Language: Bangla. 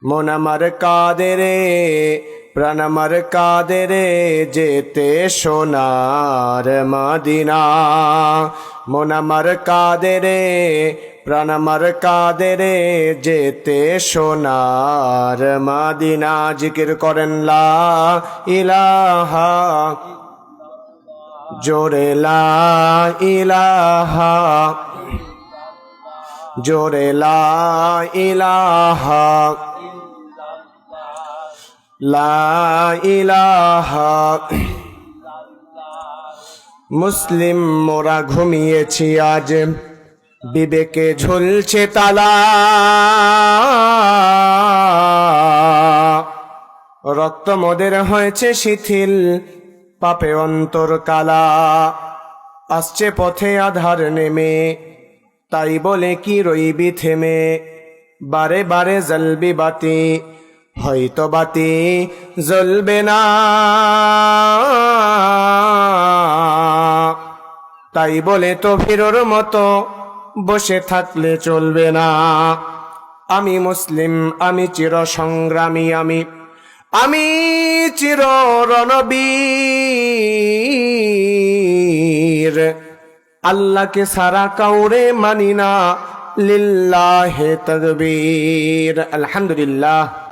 মন আমার কাঁদে রে, প্রাণ আমার কাঁদে রে, যেতে সোনার মদিনা। মন আমার কাঁদে রে, প্রাণ আমার কাঁদে রে, যেতে সোনার মদিনা। জিকির করেন লা ইলাহা, জোরে লা ইলাহা, জোরে লা ইলাহা, লা ইলাহা। মুসলিম মোরা ঘুমিয়েছি আজ, বিবেকে ঝুলছে তালা। রক্ত মোদের হয়েছে শিথিল, পাপে অন্তর কালা। আসছে পথে আধার নেমে, তাই বলে কি রইবি থেমে। বারে বারে জ্বলবি বাতি, হয়তো বাতি জ্বলবে না। তাই বলে তো ফিরোর মতো বসে থাকলে চলবে না। আমি মুসলিম, আমি চির সংগ্রামী, আমি চির রণবীর। আল্লাহকে সারা কাউরে মানি না, লিল্লাহে তাকবীর। আলহামদুলিল্লাহ।